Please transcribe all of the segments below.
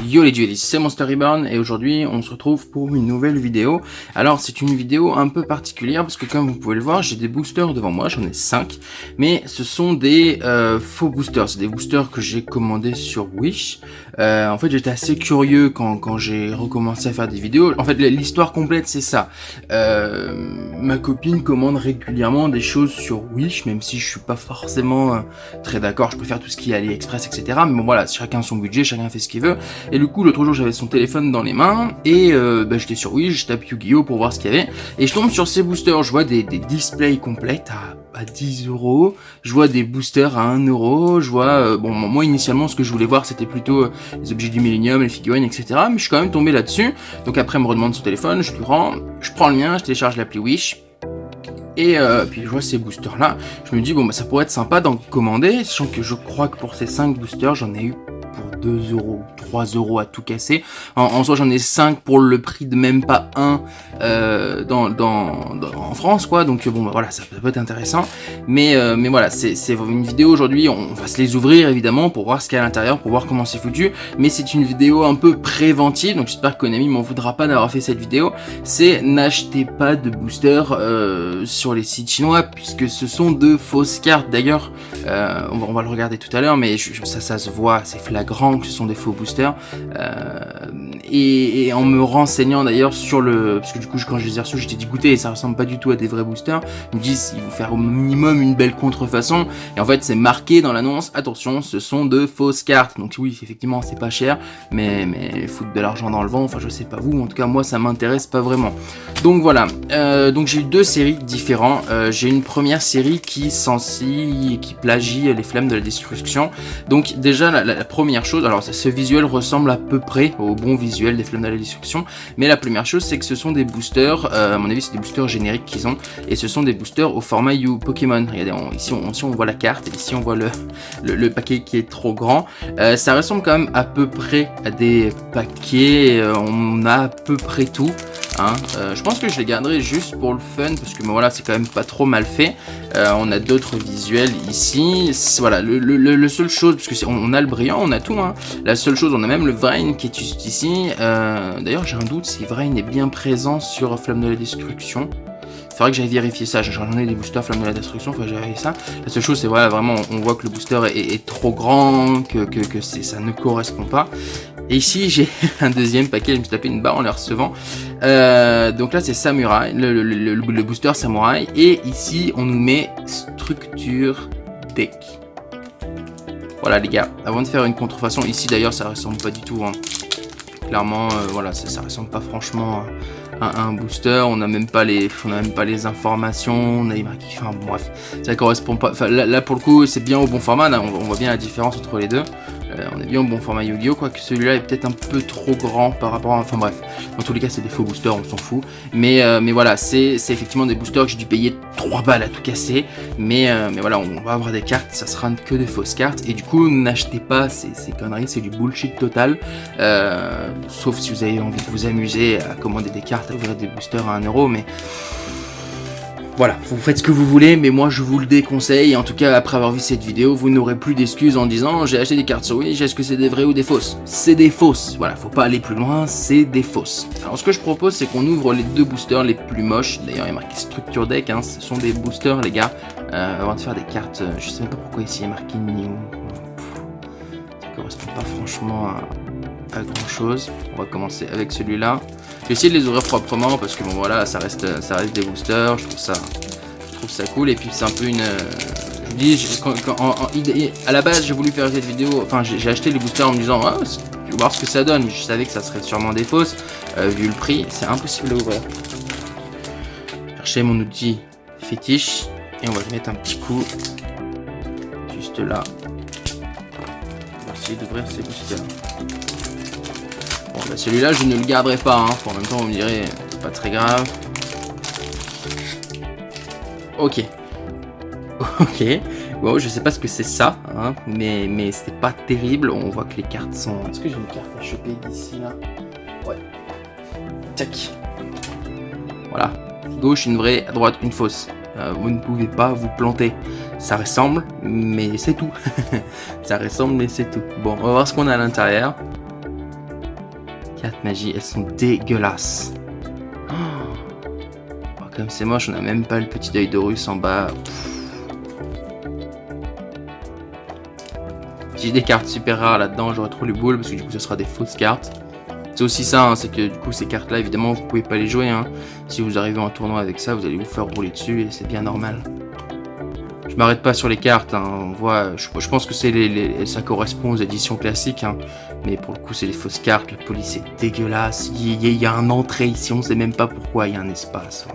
Yo les duellistes, c'est Monster Reborn et aujourd'hui on se retrouve pour une nouvelle vidéo. Alors c'est une vidéo un peu particulière parce que comme vous pouvez le voir j'ai des boosters devant moi, j'en ai 5. Mais ce sont des faux boosters, c'est des boosters que j'ai commandés sur Wish. En fait j'étais assez curieux quand j'ai recommencé à faire des vidéos. En fait l'histoire complète c'est ça. Ma copine commande régulièrement des choses sur Wish, même si je suis pas forcément très d'accord, je préfère tout ce qui est AliExpress etc. Mais bon voilà, chacun son budget, chacun fait ce qu'il veut. Et du coup, l'autre jour, j'avais son téléphone dans les mains et j'étais sur Wish, je tape Yu-Gi-Oh pour voir ce qu'il y avait. Et je tombe sur ces boosters, je vois des displays complètes à 10 €, je vois des boosters à 1 €, je vois... bon, moi, initialement, ce que je voulais voir, c'était plutôt les objets du Millennium, les figurines, etc. Mais je suis quand même tombé là-dessus. Donc après, elle me redemande son téléphone, je lui rends, je prends le mien, je télécharge l'appli Wish. Et puis je vois ces boosters là, je me dis bon bah ça pourrait être sympa d'en commander, sachant que je crois que pour ces 5 boosters j'en ai eu pour 2 €, 3 € à tout casser. En soi j'en ai 5 pour le prix de même pas un en France quoi, donc bon bah voilà ça peut être intéressant. Mais voilà, c'est une vidéo aujourd'hui, on va se les ouvrir évidemment pour voir ce qu'il y a à l'intérieur, pour voir comment c'est foutu. Mais c'est une vidéo un peu préventive, donc j'espère que Konami m'en voudra pas d'avoir fait cette vidéo. C'est n'achetez pas de boosters sur les sites chinois puisque ce sont de fausses cartes. D'ailleurs on va le regarder tout à l'heure, mais ça se voit, c'est flagrant que ce sont des faux boosters. Et en me renseignant d'ailleurs sur le... Parce que du coup quand je les ai reçus j'étais dégoûté et ça ressemble pas du tout à des vrais boosters. Ils me disent ils vont faire au minimum une belle contrefaçon. Et en fait c'est marqué dans l'annonce, attention ce sont de fausses cartes. Donc oui effectivement c'est pas cher, mais foutre de l'argent dans le vent, enfin je sais pas vous, en tout cas moi ça m'intéresse pas vraiment. Donc voilà, donc j'ai eu deux séries différentes. J'ai une première série qui plagie les flammes de la destruction. Donc déjà la première chose, alors ce visuel ressemble à peu près au bon visuel des flammes de la destruction, mais la première chose c'est que ce sont des boosters, à mon avis c'est des boosters génériques qu'ils ont, et ce sont des boosters au format You Pokémon. Regardez, ici on voit la carte, et ici on voit le paquet qui est trop grand. Ça ressemble quand même à peu près à des paquets, on a à peu près tout. Hein. Je pense que je les garderai juste pour le fun parce que bon, voilà c'est quand même pas trop mal fait. On a d'autres visuels ici. Voilà le seule chose, parce que on a le brillant, on a tout. Hein. La seule chose, on a même le Vrain qui est juste ici. D'ailleurs j'ai un doute si Vrain est bien présent sur Flamme de la Destruction. C'est vrai que j'avais vérifié ça, j'en ai des boosters Flamme de la Destruction, enfin j'ai vérifié ça. La seule chose c'est voilà vraiment on voit que le booster est trop grand, que ça ne correspond pas. Et ici j'ai un deuxième paquet, je me suis tapé une barre en les recevant. Donc là c'est Samurai, le booster Samurai. Et ici on nous met structure deck. Voilà les gars, avant de faire une contrefaçon, ici d'ailleurs ça ressemble pas du tout. Hein. Clairement, voilà, ça ressemble pas franchement à un booster. On n'a même pas les informations. On a marqué, enfin bon, bref, ça correspond pas. Enfin là pour le coup, c'est bien au bon format. Là, on voit bien la différence entre les deux. On est bien au bon format Yu-Gi-Oh, quoique celui-là est peut-être un peu trop grand par rapport à... Enfin bref, dans tous les cas c'est des faux boosters, on s'en fout. Mais voilà, c'est effectivement des boosters que j'ai dû payer 3 balles à tout casser. Mais voilà, on va avoir des cartes, ça sera que des fausses cartes. Et du coup, n'achetez pas ces conneries, c'est du bullshit total. Sauf si vous avez envie de vous amuser à commander des cartes, à ouvrir des boosters à 1 €, mais... Voilà, vous faites ce que vous voulez, mais moi je vous le déconseille. En tout cas, après avoir vu cette vidéo, vous n'aurez plus d'excuses en disant j'ai acheté des cartes sur Wish, est-ce que c'est des vraies ou des fausses? C'est des fausses, voilà, faut pas aller plus loin, c'est des fausses. Alors ce que je propose, c'est qu'on ouvre les deux boosters les plus moches. D'ailleurs, il y a marqué Structure Deck, hein, ce sont des boosters les gars. Avant de faire des cartes, je sais même pas pourquoi ici il y a marqué New. Ça correspond pas franchement à grand chose. On va commencer avec celui-là. Je vais essayer de les ouvrir proprement parce que bon voilà, ça reste des boosters. Je trouve ça cool. Et puis c'est un peu une... je dis, à la base j'ai voulu faire cette vidéo, enfin j'ai acheté les boosters en me disant ah, je vais voir ce que ça donne. Je savais que ça serait sûrement des fausses. Vu le prix, c'est impossible à ouvrir. Chercher mon outil fétiche et on va lui mettre un petit coup juste là. On va essayer d'ouvrir ces boosters. Bon, bah celui-là je ne le garderai pas, hein. En même temps vous me direz c'est pas très grave. Ok. Ok. Bon, je sais pas ce que c'est ça, hein, mais c'est pas terrible. On voit que les cartes sont... Est-ce que j'ai une carte à choper d'ici là? Ouais. Tac. Voilà. Gauche une vraie, à droite une fausse. Vous ne pouvez pas vous planter. Ça ressemble, mais c'est tout. Ça ressemble, mais c'est tout. Bon, on va voir ce qu'on a à l'intérieur. Cartes magie, elles sont dégueulasses. Oh, comme c'est moche, on a même pas le petit œil d'Horus en bas. J'ai des cartes super rares là-dedans, j'aurais trop les boules parce que du coup ça sera des fausses cartes. C'est aussi ça, hein, c'est que du coup ces cartes là évidemment vous pouvez pas les jouer. Hein. Si vous arrivez en tournoi avec ça, vous allez vous faire rouler dessus et c'est bien normal. Je m'arrête pas sur les cartes, hein. On voit, je pense que ça correspond aux éditions classiques, hein. Mais pour le coup c'est des fausses cartes, la police est dégueulasse, il y a un entrée ici, on sait même pas pourquoi, il y a un espace.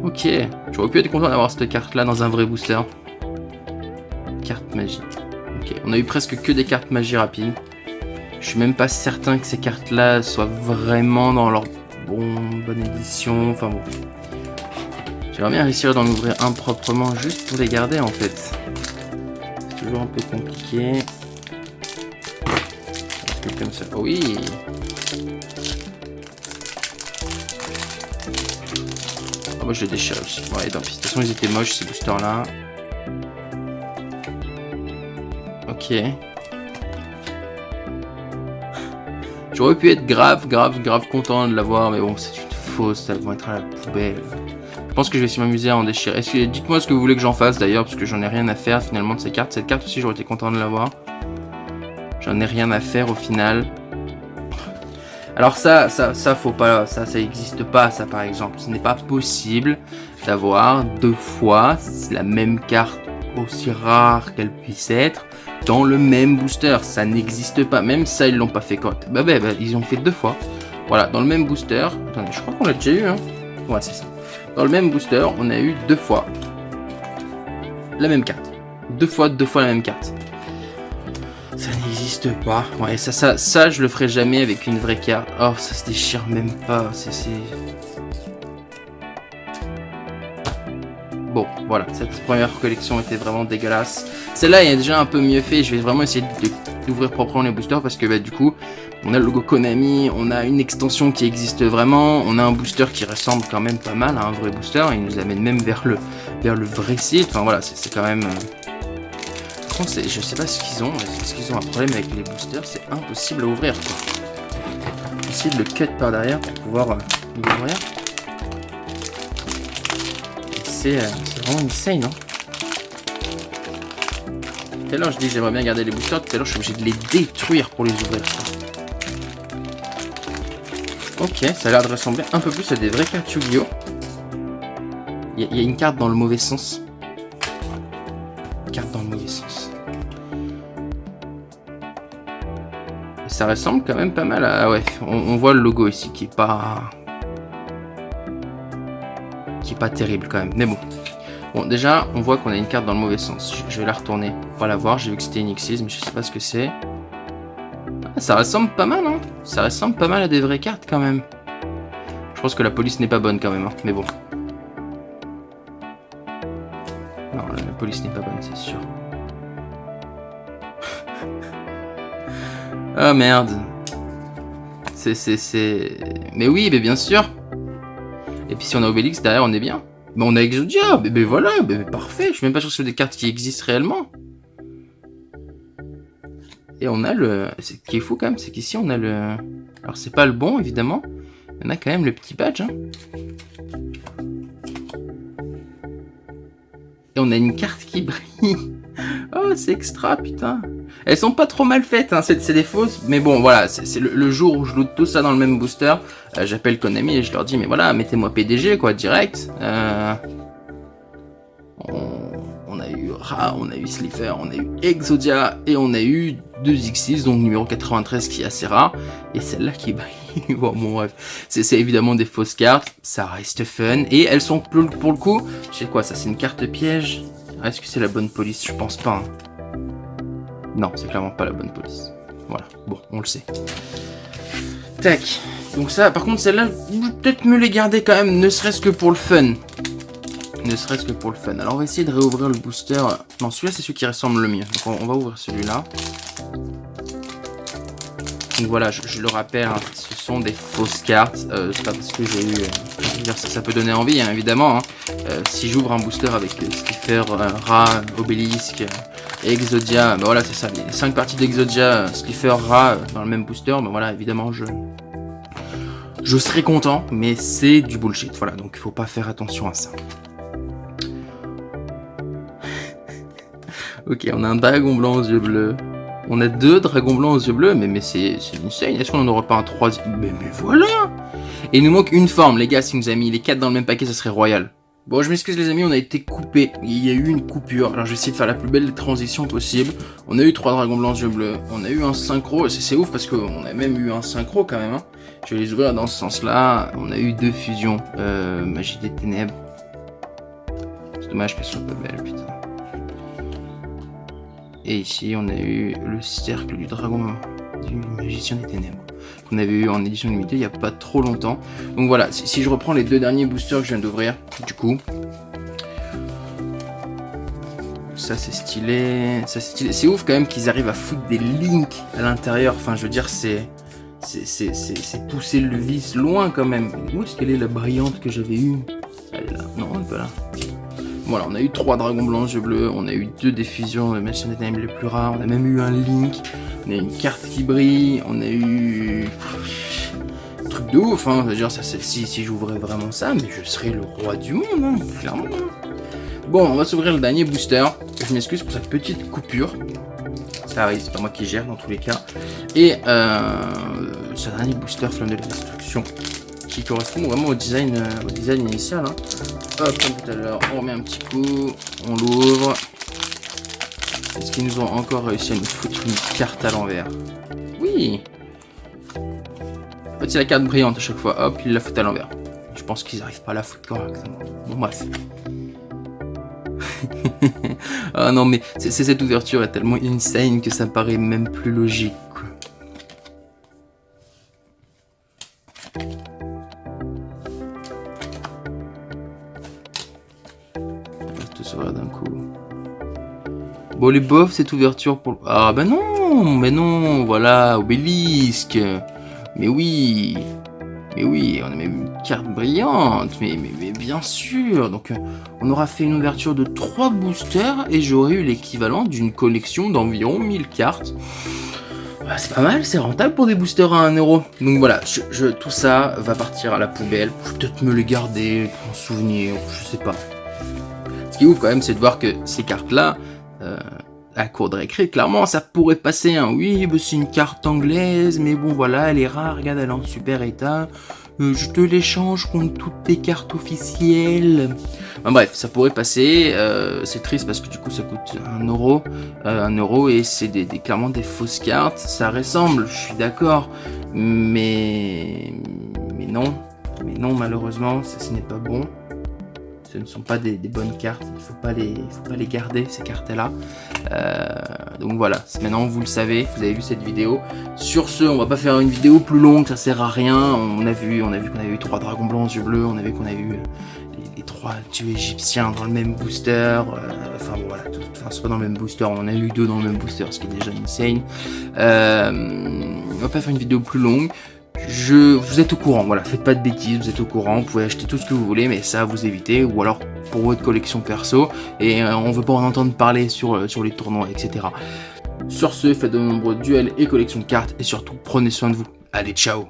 Ok, j'aurais pu être content d'avoir cette carte là dans un vrai booster. Carte magie. Ok, on a eu presque que des cartes magie rapides. Je suis même pas certain que ces cartes là soient vraiment dans leur bonne édition, enfin bon. J'aimerais bien réussir d'en ouvrir un proprement juste pour les garder en fait. C'est toujours un peu compliqué. Parce que comme ça. Oh oui. Oh, moi je les déchire aussi. Ouais, tant pis. De toute façon ils étaient moches ces boosters là. Ok. J'aurais pu être grave content de l'avoir, mais bon, c'est une fausse, elles vont être à la poubelle. Je pense que je vais essayer de m'amuser à en déchirer. Dites-moi ce que vous voulez que j'en fasse d'ailleurs, parce que j'en ai rien à faire finalement de ces cartes. Cette carte aussi, j'aurais été content de l'avoir. J'en ai rien à faire au final. Alors ça faut pas, ça existe pas, ça par exemple. Ce n'est pas possible d'avoir 2 fois la même carte, aussi rare qu'elle puisse être, dans le même booster. Ça n'existe pas. Même ça, ils l'ont pas fait quand. Bah, ils ont fait 2 fois. Voilà, dans le même booster. Attendez, je crois qu'on l'a déjà eu, hein. Ouais, c'est ça. Dans le même booster, on a eu 2 fois la même carte. 2 fois la même carte. Ça n'existe pas. Ouais, ça, je le ferai jamais avec une vraie carte. Oh, ça se déchire même pas. C'est... Bon, voilà, cette première collection était vraiment dégueulasse. Celle-là est déjà un peu mieux fait. Je vais vraiment essayer d'ouvrir proprement les boosters parce que du coup, on a le logo Konami, on a une extension qui existe vraiment, on a un booster qui ressemble quand même pas mal à un vrai booster. Il nous amène même vers le vrai site. Enfin voilà, c'est quand même... Par contre, je sais pas ce qu'ils ont. Est-ce qu'ils ont un problème avec les boosters? C'est impossible à ouvrir, quoi. Essayer de le cut par derrière pour pouvoir l'ouvrir. C'est vraiment insane, hein. Tout à l'heure je dis que j'aimerais bien garder les boosters, tout à l'heure je suis obligé de les détruire pour les ouvrir. Ok, ça a l'air de ressembler un peu plus à des vraies cartes Yu-Gi-Oh! Il y a une carte dans le mauvais sens. Une carte dans le mauvais sens. Et ça ressemble quand même pas mal à... Ouais, on voit le logo ici qui est pas terrible quand même, mais bon. Bon, déjà, on voit qu'on a une carte dans le mauvais sens. Je vais la retourner pour pas la voir. J'ai vu que c'était une X6, mais je sais pas ce que c'est. Ah, ça ressemble pas mal, hein. Ça ressemble pas mal à des vraies cartes quand même. Je pense que la police n'est pas bonne quand même, hein. Mais bon. Non, la police n'est pas bonne, c'est sûr. Ah merde. Mais oui, mais bien sûr. Et puis si on a Obélix derrière, on est bien. Mais on a Exodia, mais voilà, mais parfait. Je suis même pas sûr que ce soit des cartes qui existent réellement. Et on a le... Ce qui est fou quand même, c'est qu'ici on a le... Alors c'est pas le bon évidemment. On a quand même le petit badge. Hein. Et on a une carte qui brille. Oh, c'est extra, putain. Elles sont pas trop mal faites, hein. C'est des fausses. Mais bon, voilà, c'est le jour où je loot tout ça dans le même booster. J'appelle Konami et je leur dis, mais voilà, mettez-moi PDG, quoi, direct. On a eu Ra, on a eu Slifer, on a eu Exodia et on a eu 2 X6, donc numéro 93 qui est assez rare. Et celle-là qui brille. Bon, bref. C'est évidemment des fausses cartes. Ça reste fun. Et elles sont pour le coup. Je sais quoi, ça c'est une carte piège. Est-ce que c'est la bonne police? Je pense pas. Hein. Non, c'est clairement pas la bonne police. Voilà, bon, on le sait. Tac. Donc ça, par contre, celle-là, je vais peut-être me les garder quand même, ne serait-ce que pour le fun. Ne serait-ce que pour le fun. Alors, on va essayer de réouvrir le booster. Non, celui-là, c'est celui qui ressemble le mieux. Donc, on va ouvrir celui-là. Donc voilà, je le rappelle, hein, ce sont des fausses cartes. C'est pas parce que j'ai eu... ça peut donner envie, hein, évidemment. Hein. Si j'ouvre un booster avec Slifer, Ra, Obélisque, et Exodia, bah voilà, c'est ça, les 5 parties d'Exodia, Slifer, Ra dans le même booster, bah voilà, évidemment, je serais content, mais c'est du bullshit, voilà, donc il faut pas faire attention à ça. Ok, on a un dragon blanc aux yeux bleus. On a 2 dragons blancs aux yeux bleus, mais c'est insane. Est-ce qu'on en aura pas un 3e? Mais voilà. Et il nous manque une forme, les gars, si nous a mis les 4 dans le même paquet, ça serait royal. Bon, je m'excuse les amis, on a été coupé. Il y a eu une coupure. Alors je vais essayer de faire la plus belle transition possible. On a eu 3 dragons blancs aux yeux bleus. On a eu un synchro. C'est ouf parce qu'on a même eu un synchro quand même. Hein. Je vais les ouvrir dans ce sens-là. On a eu 2 fusions. Magie des ténèbres. C'est dommage qu'elles soient pas belles, putain. Et ici, on a eu le cercle du dragon du magicien des ténèbres, qu'on avait eu en édition limitée il n'y a pas trop longtemps. Donc voilà, si je reprends les 2 derniers boosters que je viens d'ouvrir, du coup, ça c'est stylé, c'est ouf quand même qu'ils arrivent à foutre des links à l'intérieur. Enfin, je veux dire, c'est pousser le vice loin quand même. Où est-ce qu'elle est la brillante que j'avais eue? Elle est là, non, elle est pas là. Voilà, on a eu 3 dragons blancs yeux bleus, on a eu 2 diffusions de magicien des ténèbres les plus rares, on a même eu un link, on a eu une carte qui brille, on a eu un truc de ouf, hein. Dire, ça, si j'ouvrais vraiment ça, mais je serais le roi du monde, hein, clairement. Bon, on va s'ouvrir le dernier booster. Je m'excuse pour cette petite coupure. Ça arrive, c'est pas moi qui gère dans tous les cas. Et ce dernier booster Flamme de la Destruction, qui correspond vraiment au design initial. Hein. Hop, comme tout à l'heure, on remet un petit coup, on l'ouvre. Est-ce qu'ils nous ont encore réussi à nous foutre une carte à l'envers? Oui. En fait, c'est la carte brillante à chaque fois. Hop, ils la foutent à l'envers. Je pense qu'ils n'arrivent pas à la foutre correctement. Bon, bref. Ah non, mais cette ouverture est tellement insane que ça paraît même plus logique, quoi. D'un coup. Bon, les bofs, cette ouverture pour... Ah bah non, voilà, Obélisque. Mais oui, on a même une carte brillante, mais bien sûr. Donc on aura fait une ouverture de 3 boosters et j'aurais eu l'équivalent d'une collection d'environ 1000 cartes. Bah, c'est pas mal, c'est rentable pour des boosters à 1€. Donc voilà, tout ça va partir à la poubelle. Je vais peut-être me les garder en souvenir, je sais pas. Ce qui est ouf quand même, c'est de voir que ces cartes-là, à la cour de récré, clairement, ça pourrait passer. Hein. Oui, bah, c'est une carte anglaise, mais bon, voilà, elle est rare, regarde, elle est en super état. Je te l'échange contre toutes tes cartes officielles. Enfin, bref, ça pourrait passer. C'est triste parce que du coup, ça coûte 1€. 1€, et c'est clairement des fausses cartes. Ça ressemble, je suis d'accord. Mais non. Mais non, malheureusement, ce n'est pas bon. Ce ne sont pas des bonnes cartes, il ne faut pas les garder, ces cartes-là. Donc voilà, maintenant vous le savez, vous avez vu cette vidéo. Sur ce, on va pas faire une vidéo plus longue, ça sert à rien. On a vu qu'on avait eu 3 dragons blancs aux yeux bleus, on a vu qu'on avait eu les 3 dieux égyptiens dans le même booster. Enfin bon, voilà, c'est pas dans le même booster, on en a eu 2 dans le même booster, ce qui est déjà insane. On va pas faire une vidéo plus longue. Vous êtes au courant, voilà, faites pas de bêtises, vous êtes au courant, vous pouvez acheter tout ce que vous voulez, mais ça vous évitez, ou alors pour votre collection perso, et on veut pas en entendre parler sur les tournois, etc. Sur ce, faites de nombreux duels et collections de cartes, et surtout, prenez soin de vous. Allez, ciao!